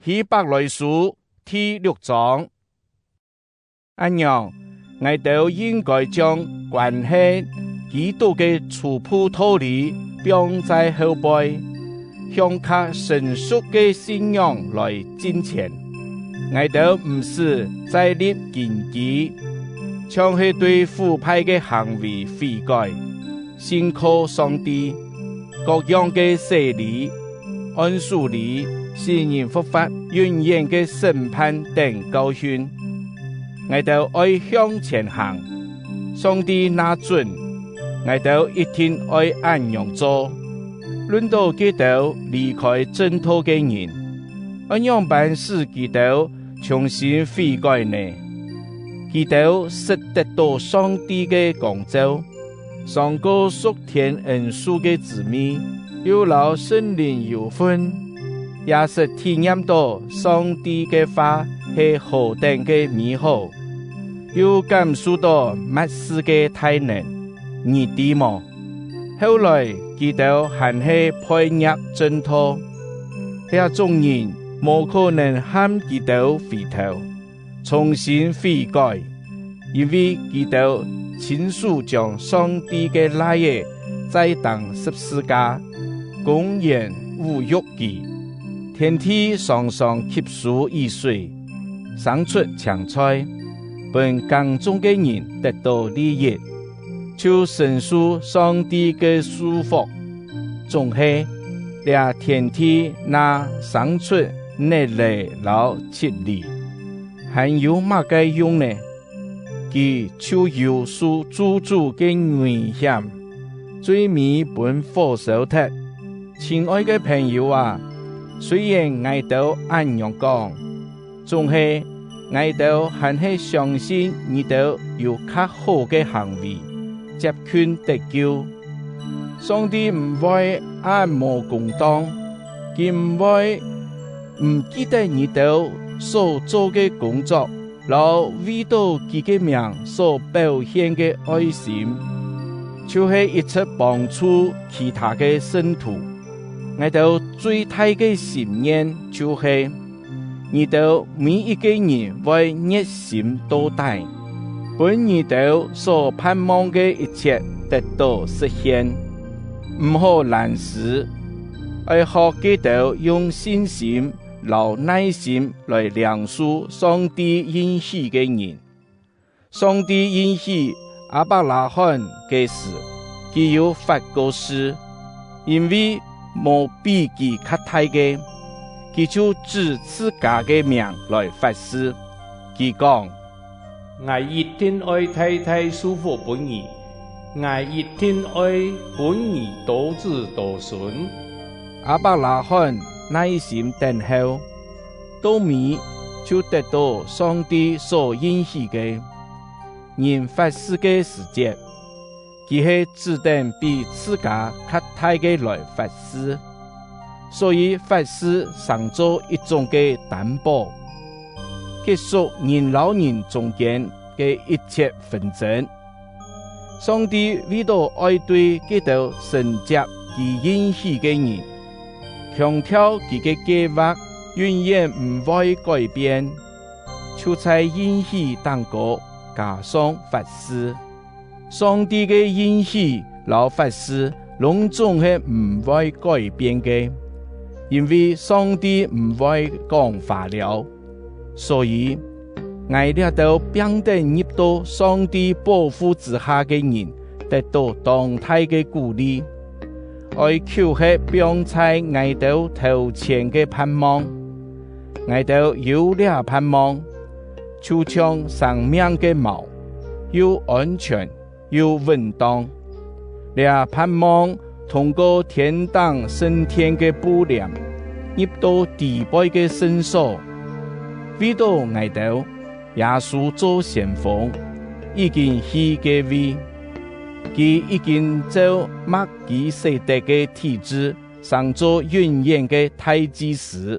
希伯來書第6章。按樣，我哋應該將關係基督嘅初步道理放在後背，向較成熟嘅信仰來進前。我哋唔是在立根基，像係對腐敗嘅行為悔改，信靠上帝各樣嘅洗禮、安舒禮、死人復活、永遠嘅審判等教訓。我哋愛向前行，上帝那準，我哋一定愛按樣做。論到基督離開正途嘅人，按樣辦使基督重新悔改呢？基督實得到上帝嘅光照，上個屬天恩賜嘅子民，有勞聖靈有份，也實體驗到上帝嘅話係何等嘅美好，又感受到末世嘅大能，你知麼？後來基督還係配入正途，這種人無可能喊基督回頭，重新悔改，因為基督親手將上帝嘅愛嘢栽當十字架，公然侮辱佢。天地常常吸收雨水，生出青菜，本耕種嘅人得到利益，就承受上帝嘅祝福。總係倆天地那生出內來老七里，還有乜嘅用呢？佢就有所居住嘅危險，最尾本火燒脫。親愛嘅朋友啊，雖然我都按樣講，總係我都還係相信你都有較好嘅行為，接勸得救。上帝唔會按無公當，佢唔會唔記得你都所做嘅工作，然後為到佢嘅名所表現嘅愛心，就是一直幫助其他嘅聖徒。我哋最大嘅信念就是你哋每一個人會熱心到底，本你哋所盼望嘅一切得到實現，唔好懶事，要學基督用信心、留耐心來領受上帝應許嘅人。上帝應許亞伯拉罕嘅事，佢有發過誓，因為無比佢較大嘅，佢就指自家嘅名來發誓。佢講：我一定愛太太祝福本兒，我一定愛本兒多子多孫。亞伯拉罕耐心等候，到尾就得到上帝所應許嘅人發誓嘅時節。佢係只等比自家較大嘅來發誓，所以發誓常做一種嘅擔保，結束人老人中間嘅一切紛爭。上帝為到愛對基督承接其應許嘅人，強調佢嘅計劃永遠唔會改變，就在應許當中加上發誓。上帝嘅應許老發誓，攏總係唔會改變嘅，因為上帝唔會講話了，所以我哋都必定入到上帝保護之下嘅人，得到當大嘅鼓勵。愛求係放在我哋頭前嘅盼望，我哋有了盼望，就像生命嘅錨，又安全又穩當，倆盼望通過天堂升天嘅布簾，入到地背嘅聖所，為到我哋耶穌做先鋒，已經去嘅位，佢已經照麥基洗德嘅體制，上做永遠嘅大祭司。